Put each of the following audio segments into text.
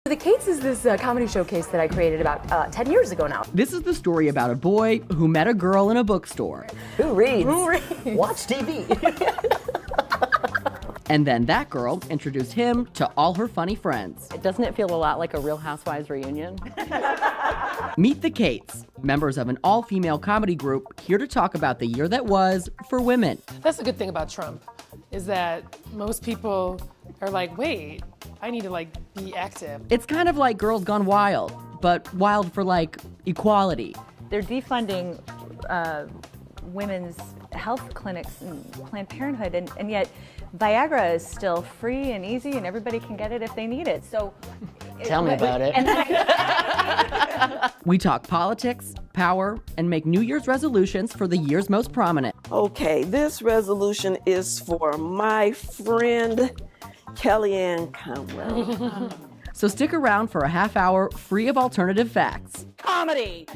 The Kates is this comedy showcase that I created about 10 years ago now. This is the story about a boy who met a girl in a bookstore. Who reads? Who reads? Watch TV. And then that girl introduced him to all her funny friends. Doesn't it feel a lot like a Real Housewives reunion? Meet the Kates, members of an all-female comedy group here to talk about the year that was for women. That's the good thing about Trump, is that most people are like, wait, I need to be active. It's kind of like Girls Gone Wild, but wild for equality. They're defunding women's health clinics and Planned Parenthood, and yet Viagra is still free and easy and everybody can get it if they need it. So Tell me about it. We talk politics, power, and make New Year's resolutions for the year's most prominent. Okay, this resolution is for my friend Kellyanne Conway. So stick around for a half hour free of alternative facts. comedy.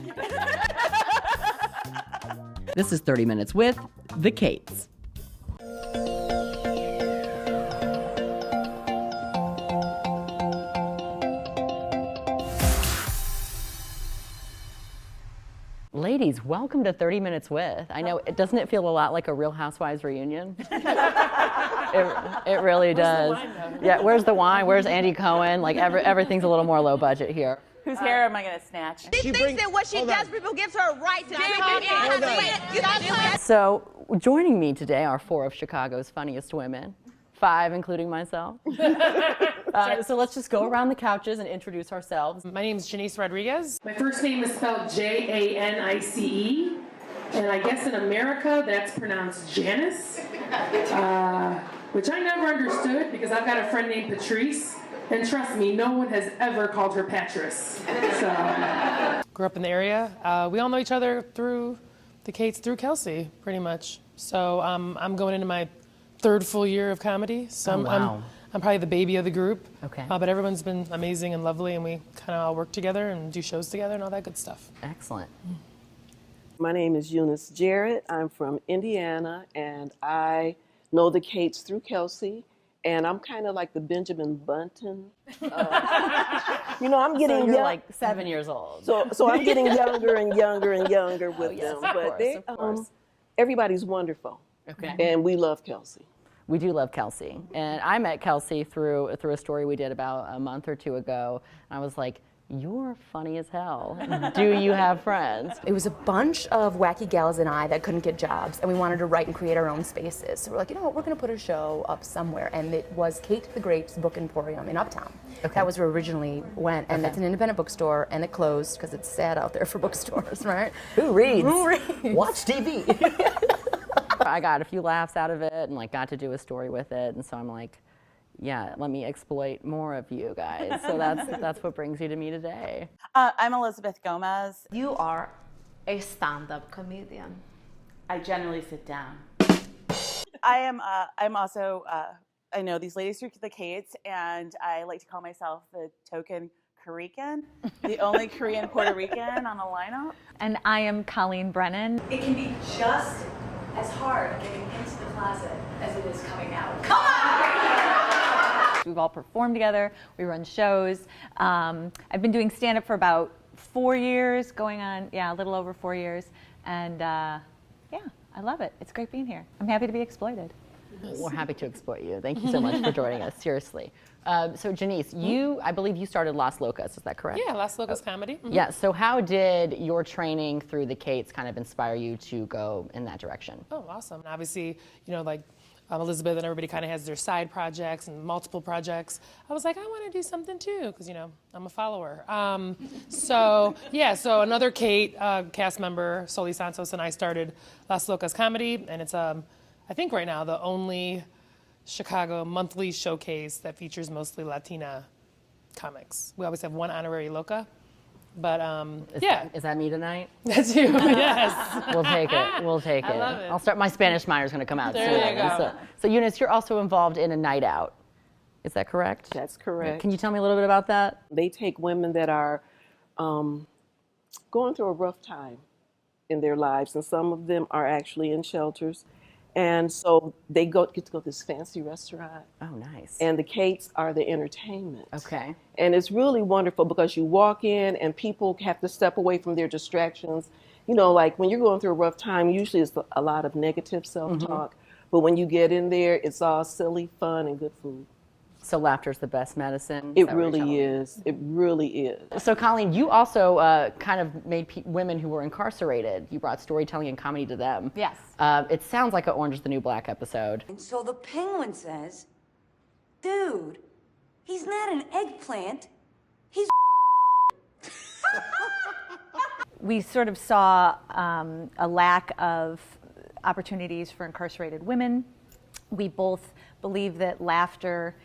This is 30 Minutes with the Kates. Ladies, welcome to 30 Minutes With. I know, doesn't it feel a lot like a Real Housewives reunion? It really does. Yeah, where's the wine? Where's Andy Cohen? Everything's a little more low budget here. Whose hair am I going to snatch? She thinks that what she does, people gives her a right to do. So, joining me today are 4 of Chicago's funniest women, 5 including myself. So let's just go around the couches and introduce ourselves. My name is Janice Rodriguez. My first name is spelled Janice, and I guess in America that's pronounced Janice, which I never understood because I've got a friend named Patrice, and trust me, no one has ever called her Patris. So, grew up in the area. We all know each other through the Kates, through Kelsey, pretty much. So I'm going into my 3rd full year of comedy. So I'm probably the baby of the group. Okay. But everyone's been amazing and lovely, and we kind of all work together and do shows together and all that good stuff. Excellent. My name is Eunice Jarrett. I'm from Indiana, and I know the Kates through Kelsey. And I'm kind of like the Benjamin Button. I'm getting So you're young. 7 years old. So I'm getting younger and younger and younger with them. Of course. Everybody's wonderful. Okay. And we love Kelsey. We do love Kelsey. And I met Kelsey through a story we did about a month or 2 ago. And I was like, you're funny as hell. Do you have friends? It was a bunch of wacky gals and I that couldn't get jobs, and we wanted to write and create our own spaces. So we're like, you know what, we're going to put a show up somewhere, and it was Kate the Great's Book Emporium in Uptown. Okay. That was where it originally went, and it's an independent bookstore, and it closed because it's sad out there for bookstores, right? Who reads? Who reads? Watch TV. I got a few laughs out of it and got to do a story with it, and so I'm like, yeah, let me exploit more of you guys. So that's what brings you to me today. I'm Elizabeth Gomez. You are a stand-up comedian. I generally sit down. I'm also, I know these ladies through the Kates, and I like to call myself the token Korean, the only Korean Puerto Rican on a lineup. And I am Colleen Brennan. It can be just as hard getting into the closet as it is coming out. Come on! We've all performed together. We run shows. I've been doing stand-up for about 4 years, going on, a little over 4 years. And I love it. It's great being here. I'm happy to be exploited. We're happy to exploit you. Thank you so much for joining us, seriously. So Janice, I believe you started Las Locas, is that correct? Yeah, Las Locas Comedy. Mm-hmm. Yeah, so how did your training through the Kates kind of inspire you to go in that direction? Oh, awesome. Obviously, Elizabeth and everybody kind of has their side projects and multiple projects. I was like, I want to do something too, because, I'm a follower. So another Kate cast member, Soli Santos, and I started Las Locas Comedy, and it's, I think right now, the only Chicago monthly showcase that features mostly Latina comics. We always have one honorary Loca. But Is that me tonight? That's you. Yes. We'll take it. We'll take it. I love it. I'll start. My Spanish minor's going to come out soon. There you go. So Eunice, you're also involved in a night out. Is that correct? That's correct. Can you tell me a little bit about that? They take women that are going through a rough time in their lives, and some of them are actually in shelters, And so they get to go to this fancy restaurant. Oh, nice. And the Kates are the entertainment. Okay. And it's really wonderful because you walk in and people have to step away from their distractions. You know, like when you're going through a rough time, usually it's a lot of negative self-talk. But when you get in there, it's all silly, fun, and good food. So laughter's the best medicine? It really is. It really is. So Colleen, you also kind of made women who were incarcerated. You brought storytelling and comedy to them. Yes. It sounds like an Orange is the New Black episode. And so the penguin says, dude, he's not an eggplant, he's We sort of saw a lack of opportunities for incarcerated women. We both believe that laughter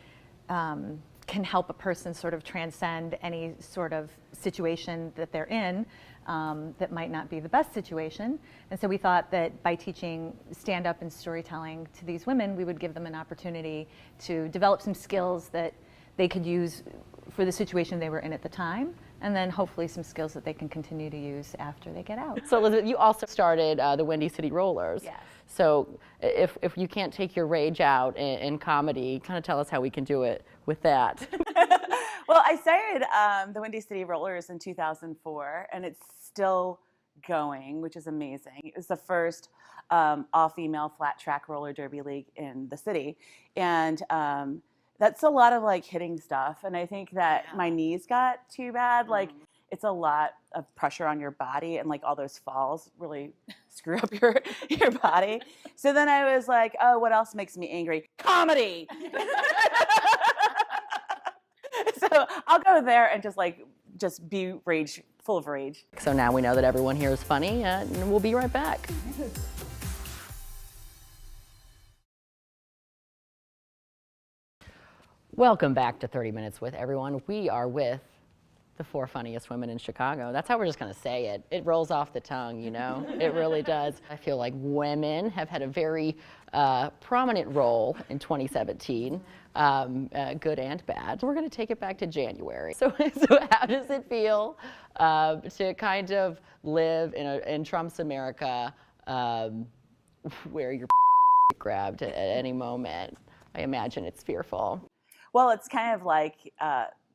can help a person sort of transcend any sort of situation that they're in that might not be the best situation. And so we thought that by teaching stand-up and storytelling to these women, we would give them an opportunity to develop some skills that they could use for the situation they were in at the time, and then hopefully some skills that they can continue to use after they get out. So Elizabeth, you also started the Windy City Rollers. Yes. So if you can't take your rage out in comedy, kind of tell us how we can do it with that. Well, I started the Windy City Rollers in 2004, and it's still going, which is amazing. It was the first all-female flat track roller derby league in the city, and that's a lot of like hitting stuff. And I think that my knees got too bad. Like it's a lot of pressure on your body, and like all those falls really screw up your body. So then I was like, oh, what else makes me angry? Comedy. So I'll go there and just be full of rage. So now we know that everyone here is funny, and we'll be right back. Welcome back to 30 Minutes with everyone. We are with the 4 funniest women in Chicago. That's how we're just going to say it. It rolls off the tongue, you know? It really does. I feel like women have had a very prominent role in 2017, good and bad. We're going to take it back to January. So how does it feel to kind of live in Trump's America where you're grabbed at any moment? I imagine it's fearful. Well, it's kind of like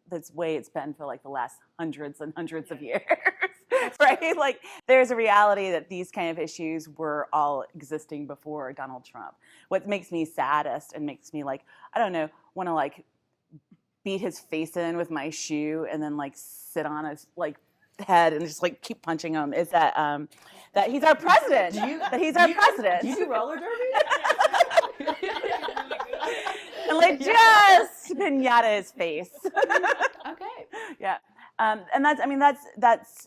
that's the way it's been for like the last hundreds and hundreds of years, right? Like there's a reality that these kind of issues were all existing before Donald Trump. What makes me saddest and makes me like, I don't know, want to like beat his face in with my shoe and then like sit on his like head and just like keep punching him is that that he's our president. That he's our president. Do you do roller derby? And like just pinata his face. Okay. Yeah. And that's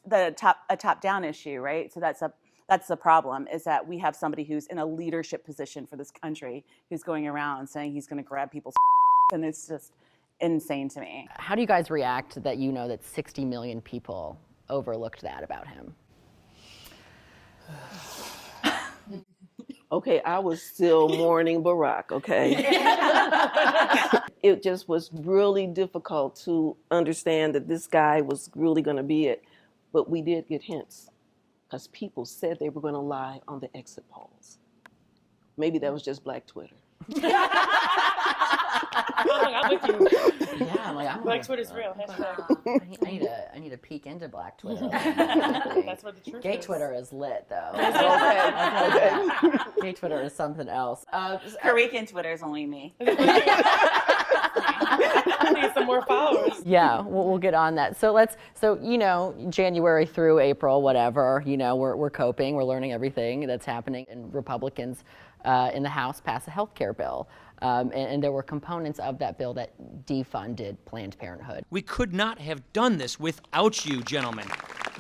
the top-down issue, right? So that's the problem, is that we have somebody who's in a leadership position for this country who's going around saying he's going to grab people's and it's just insane to me. How do you guys react that you know that 60 million people overlooked that about him? Okay, I was still mourning Barack, okay? It just was really difficult to understand that this guy was really going to be it. But we did get hints because people said they were going to lie on the exit polls. Maybe that was just Black Twitter. I'm with you. Yeah, I'm Black Twitter's real. I need to peek into Black Twitter. That's what the truth Gay is. Twitter is lit, though. Okay. Gay Twitter is something else. Korean Twitter is only me. I need some more followers. Yeah, we'll get on that. So you know, January through April, whatever, you know, we're coping, we're learning everything that's happening. And Republicans in the House passed a health care bill. And there were components of that bill that defunded Planned Parenthood. We could not have done this without you, gentlemen.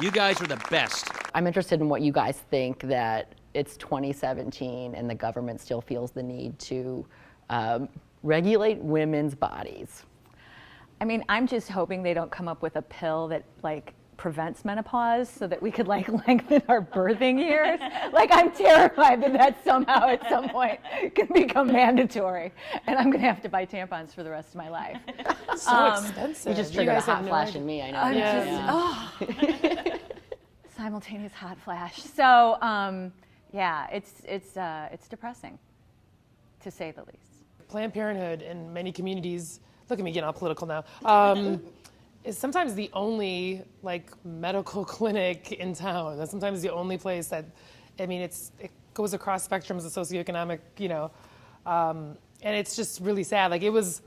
You guys are the best. I'm interested in what you guys think that it's 2017 and the government still feels the need to regulate women's bodies. I mean, I'm just hoping they don't come up with a pill that like prevents menopause so that we could like lengthen our birthing years. Like I'm terrified that somehow at some point can become mandatory and I'm gonna have to buy tampons for the rest of my life. So expensive. You just triggered a hot flash in me, I know. I'm simultaneous hot flash. So yeah, it's depressing. to say the least. Planned Parenthood in many communities, look at me getting all political now, is sometimes the only medical clinic in town. That's sometimes the only place that, it goes across spectrums of socioeconomic, and it's just really sad. It was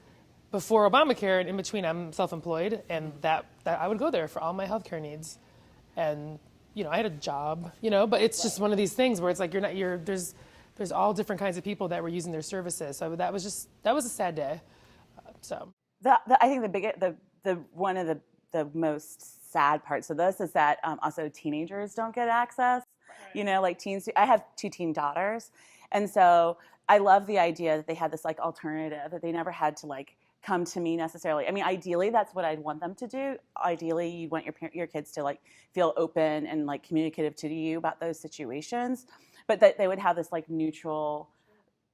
before Obamacare, and in between I'm self-employed, and that I would go there for all my healthcare needs. And, I had a job, but it's just one of these things where it's there's all different kinds of people that were using their services. So that was a sad day. I think one of the most sad parts of this is that also teenagers don't get access. Teens. I have 2 teen daughters, and so I love the idea that they had this alternative, that they never had to come to me necessarily. Ideally, that's what I'd want them to do. Ideally, you want your kids to feel open and communicative to you about those situations, but that they would have this neutral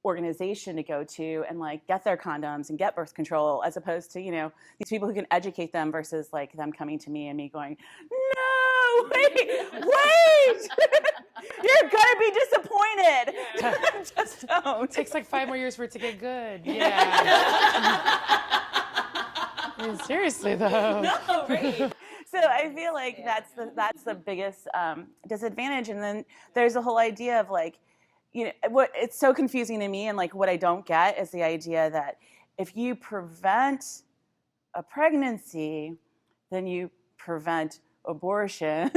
organization to go to and get their condoms and get birth control, as opposed to these people who can educate them versus them coming to me and me going, no, wait. You're gonna be disappointed. Just don't. It takes 5 more years for it to get good. Yeah. Seriously though. No, right? So I feel that's the biggest disadvantage. And then there's the whole idea of what it's so confusing to me, and what I don't get is the idea that if you prevent a pregnancy, then you prevent abortions.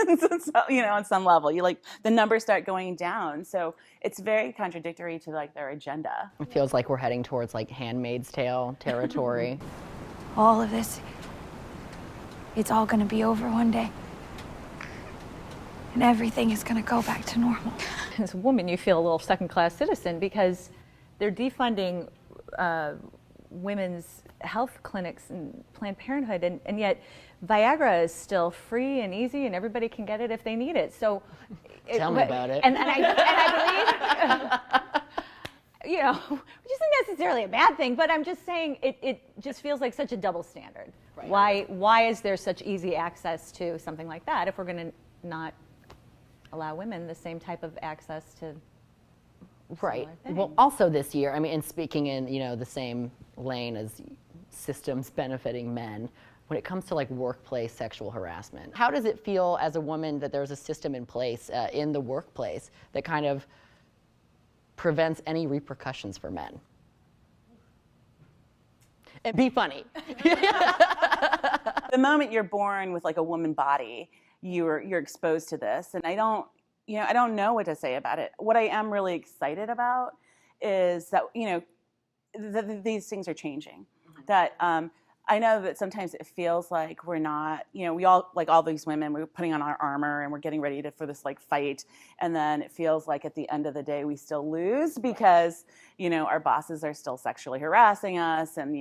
On some level, the numbers start going down. So it's very contradictory to their agenda. It feels like we're heading towards Handmaid's Tale territory. All of this, it's all going to be over one day. And everything is going to go back to normal. As a woman, you feel a little second-class citizen because they're defunding women's health clinics and Planned Parenthood, and yet Viagra is still free and easy, and everybody can get it if they need it. So, tell me about it. And I believe, which isn't necessarily a bad thing, but I'm just saying it just feels like such a double standard. Right. Why is there such easy access to something like that if we're going to not allow women the same type of access to? Right. Well, also this year, and speaking in, the same lane as systems benefiting men, when it comes to workplace sexual harassment, how does it feel as a woman that there's a system in place in the workplace that kind of prevents any repercussions for men? And be funny. The moment you're born with a woman body, you're exposed to this, and I don't know what to say about it. What I am really excited about is that these things are changing. That I know that sometimes it feels like we're not, we all, all these women, we're putting on our armor and we're getting ready for this fight, and then it feels like at the end of the day we still lose because our bosses are still sexually harassing us, and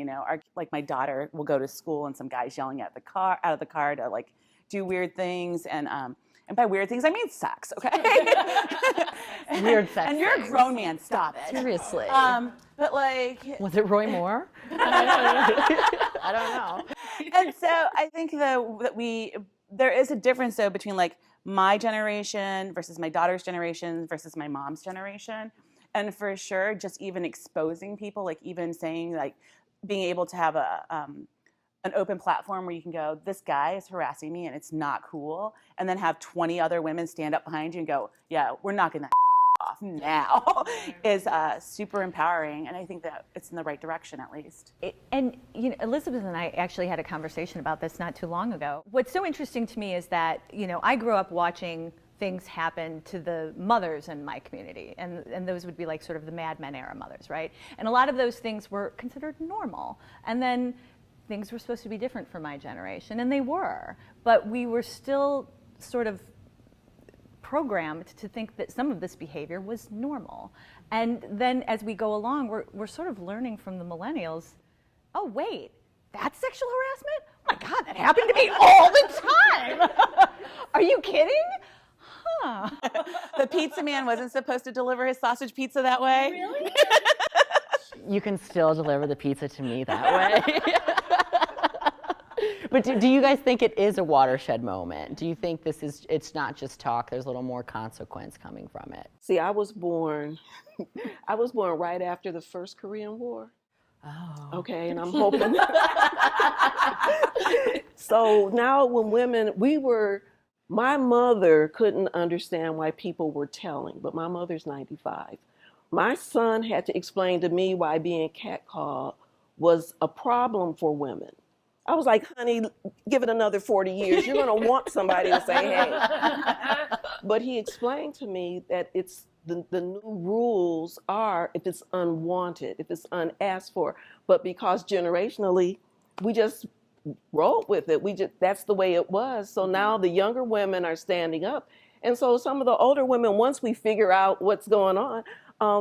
my daughter will go to school and some guy's yelling out of the car to do weird things, and by weird things I mean sex, okay? Weird sex. And you're a grown man, stop it. Seriously. But was it Roy Moore? I don't know. And so I think that there is a difference though between my generation versus my daughter's generation versus my mom's generation. And for sure, just even exposing people, even saying being able to have an open platform where you can go, this guy is harassing me and it's not cool, and then have 20 other women stand up behind you and go, yeah, we're knocking that off now, is super empowering, and I think that it's in the right direction at least. Elizabeth and I actually had a conversation about this not too long ago. What's so interesting to me is that I grew up watching things happen to the mothers in my community, and those would be sort of the Mad Men era mothers, right? And a lot of those things were considered normal, and then things were supposed to be different for my generation, and they were, but we were still sort of programmed to think that some of this behavior was normal. And then as we go along, we're sort of learning from the millennials, oh wait, that's sexual harassment? Oh my God, that happened to me all the time. Are you kidding? Huh. The pizza man wasn't supposed to deliver his sausage pizza that way. Really? You can still deliver the pizza to me that way. But do you guys think it is a watershed moment? Do you think it's not just talk, there's a little more consequence coming from it? See, I was born right after the first Korean War. Oh. Okay, and I'm hoping. So now when my mother couldn't understand why people were telling, but my mother's 95. My son had to explain to me why being catcalled was a problem for women. I was like, honey, give it another 40 years. You're going to want somebody to say, hey. But he explained to me that it's the new rules are if it's unwanted, if it's unasked for. But because generationally, we just rolled with it. That's the way it was. So now the younger women are standing up. And so some of the older women, once we figure out what's going on,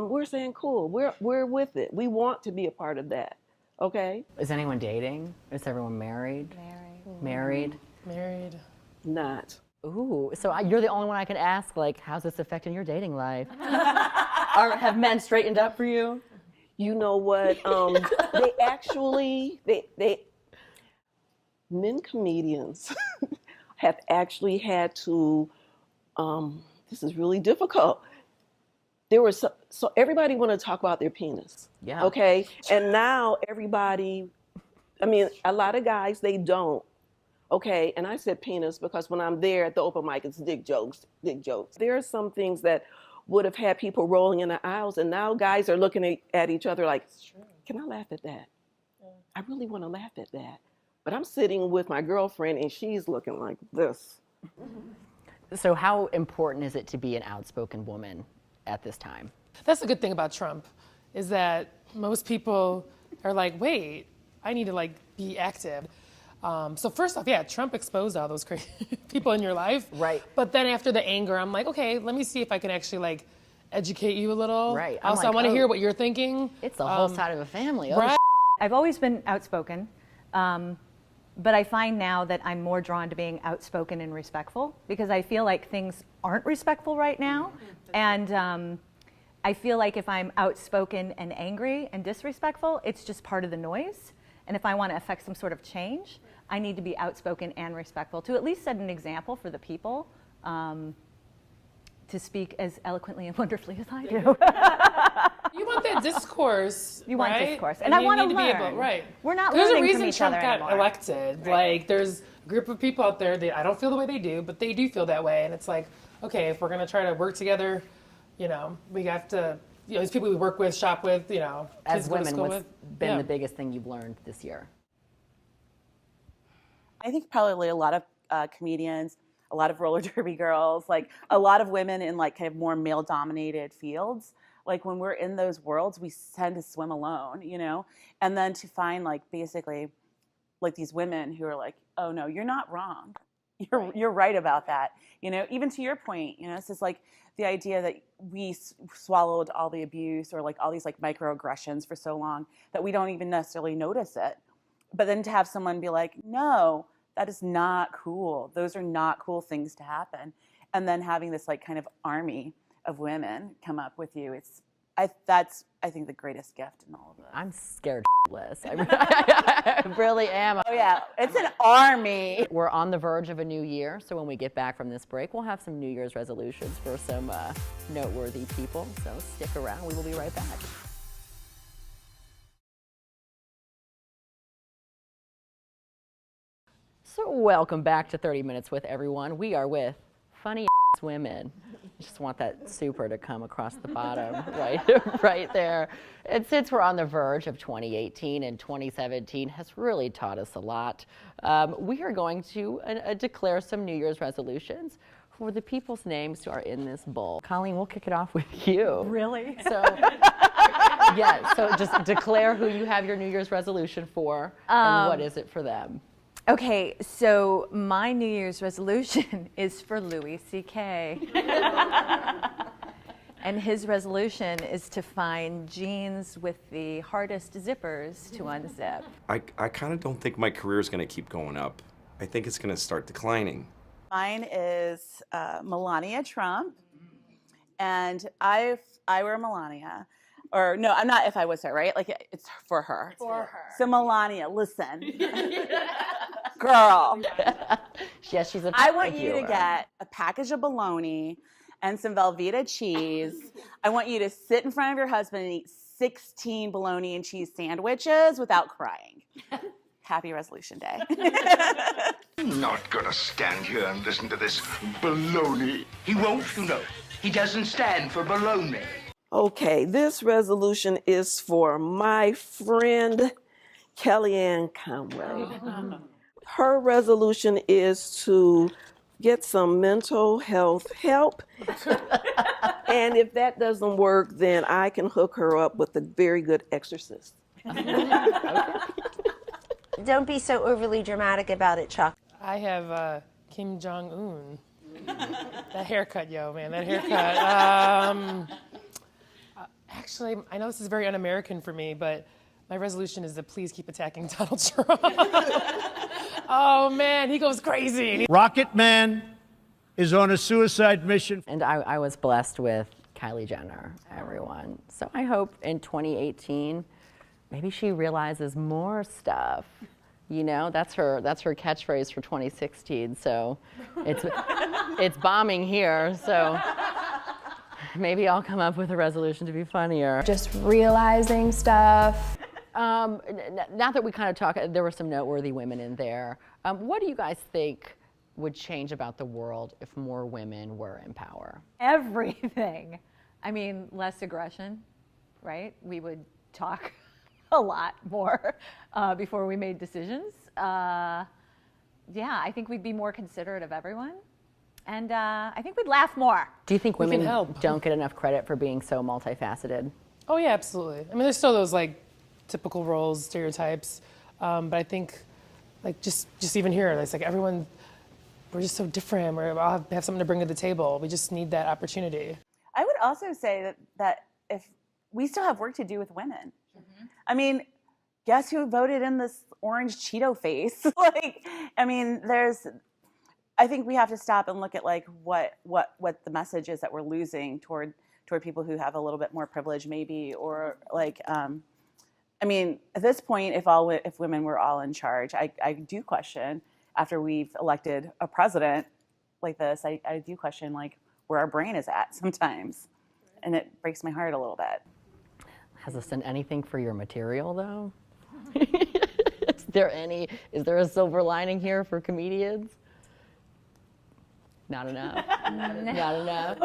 we're saying, cool, we're with it. We want to be a part of that. Okay? Is anyone dating? Is everyone married? Married. Not. Ooh, so you're the only one I can ask, like, how's this affecting your dating life? Have men straightened up for you? You know what? Men comedians have actually had to, this is really difficult. There was so everybody wanted to talk about their penis. Yeah. Okay. And now everybody, a lot of guys, they don't. Okay. And I said penis because when I'm there at the open mic, it's dick jokes. There are some things that would have had people rolling in the aisles, and now guys are looking at each other like, can I laugh at that? I really want to laugh at that. But I'm sitting with my girlfriend and she's looking like this. So how important is it to be an outspoken woman at this time? That's the good thing about Trump, is that most people are like, wait, I need to be active. So first off, yeah, Trump exposed all those crazy people in your life. Right. But then after the anger, I'm like, okay, let me see if I can actually educate you a little. Right. Also, I want to hear what you're thinking. It's the whole side of a family. Right. I've always been outspoken, but I find now that I'm more drawn to being outspoken and respectful because I feel like things aren't respectful right now. And I feel like if I'm outspoken and angry and disrespectful, it's just part of the noise. And if I want to affect some sort of change, I need to be outspoken and respectful to at least set an example for the people to speak as eloquently and wonderfully as I do. You want that discourse, You want right? discourse. And I want to learn. Right. We're not There's a learning reason from each Trump other got anymore. elected. Right. There's a group of people out there that I don't feel the way they do, but they do feel that way. And it's like, okay, if we're going to try to work together, we have to, these people we work with, shop with, As kids go to women, school what's with. been the biggest thing you've learned this year? I think probably a lot of comedians, a lot of roller derby girls, a lot of women in kind of more male-dominated fields. When we're in those worlds, we tend to swim alone, and then to find basically these women who are like, oh no, you're not wrong, you're right about that, even to your point, it's just the idea that we swallowed all the abuse or all these microaggressions for so long that we don't even necessarily notice it. But then to have someone be like, no, that is not cool. Those are not cool things to happen. And then having this kind of army of women come up with you, that's I think the greatest gift in all of this. I'm scared shitless. I really am. Oh yeah, it's an army. We're on the verge of a new year, so when we get back from this break, we'll have some New Year's resolutions for some noteworthy people. So stick around. We will be right back. So welcome back to 30 Minutes with everyone. We are with funny women. I just want that super to come across the bottom right there. And since we're on the verge of 2018 and 2017 has really taught us a lot, we are going to declare some New Year's resolutions for the people's names who are in this bowl. Colleen, we'll kick it off with you. Really? So, yeah, so just declare who you have your New Year's resolution for and what is it for them. Okay, so my New Year's resolution is for Louis C.K. And his resolution is to find jeans with the hardest zippers to unzip. I kind of don't think my career is going to keep going up. I think it's going to start declining. Mine is Melania Trump, and I were Melania. Or no, I'm not if I was her, right? It's for her. For her. So Melania, listen. Girl. Yes, she's a I want you viewer. to get a package of bologna and some Velveeta cheese. I want you to sit in front of your husband and eat 16 bologna and cheese sandwiches without crying. Happy Resolution Day. I'm not gonna stand here and listen to this baloney. He won't, you know. He doesn't stand for baloney. Okay, this resolution is for my friend Kellyanne Conway. Her resolution is to get some mental health help. And if that doesn't work, then I can hook her up with a very good exorcist. Don't be so overly dramatic about it, Chuck. I have Kim Jong-un. That haircut, yo, man, that haircut. Actually, I know this is very un-American for me, but my resolution is to please keep attacking Donald Trump. Oh, man, he goes crazy. Rocket Man is on a suicide mission. And I was blessed with Kylie Jenner, everyone. So I hope in 2018, maybe she realizes more stuff. You know, that's her catchphrase for 2016. So it's bombing here. So maybe I'll come up with a resolution to be funnier. Just realizing stuff. Now that we kind of talk, there were some noteworthy women in there. What do you guys think would change about the world if more women were in power? Everything. I mean, less aggression, right? We would talk a lot more before we made decisions. Yeah, I think we'd be more considerate of everyone. And I think we'd laugh more. Do you think We can women help. don't get enough credit for being so multifaceted? Oh, yeah, absolutely. I mean, there's still those, like, typical roles, stereotypes. But I think, like, just even here, it's like everyone, we're just so different. We all have something to bring to the table. We just need that opportunity. I would also say that if we still have work to do with women. I mean, guess who voted in this orange Cheeto face? Like, I mean, I think we have to stop and look at like what the message is that we're losing toward people who have a little bit more privilege, maybe, or like, I mean, at this point, if women were all in charge, I do question, after we've elected a president like this, I do question like where our brain is at sometimes, and it breaks my heart a little bit. Has this done anything for your material, though? Is there a silver lining here for comedians? Not enough. Not enough.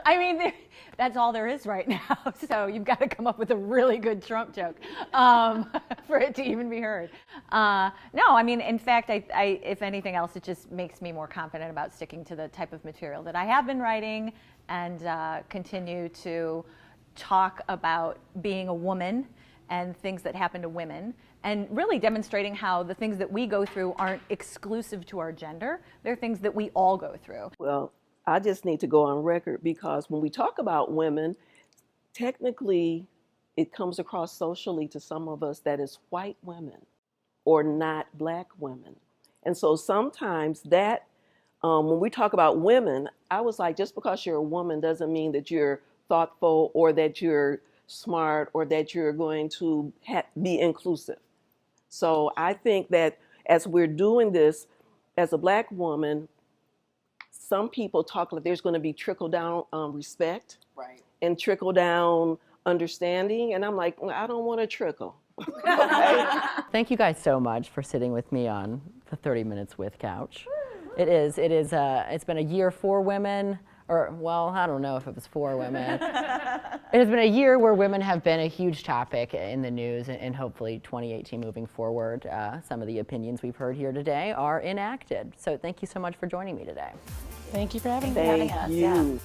I mean, that's all there is right now. So you've got to come up with a really good Trump joke for it to even be heard. No, I mean, in fact, I, if anything else, it just makes me more confident about sticking to the type of material that I have been writing and continue to talk about being a woman and things that happen to women, and really demonstrating how the things that we go through aren't exclusive to our gender. They're things that we all go through. Well, I just need to go on record, because when we talk about women, technically it comes across socially to some of us that is white women or not black women. And so sometimes that, when we talk about women, I was like, just because you're a woman doesn't mean that you're thoughtful or that you're smart or that you're going to be inclusive. So I think that as we're doing this, as a black woman, some people talk like there's going to be trickle down respect, right, and trickle down understanding, and I'm like, I don't want to trickle. Thank you guys so much for sitting with me on the 30 Minutes With couch. It's been a year for women, or, well, I don't know if it was for women. It has been a year where women have been a huge topic in the news, and hopefully 2018 moving forward, some of the opinions we've heard here today are enacted. So thank you so much for joining me today. Thank you for having me. Thank you. Yeah.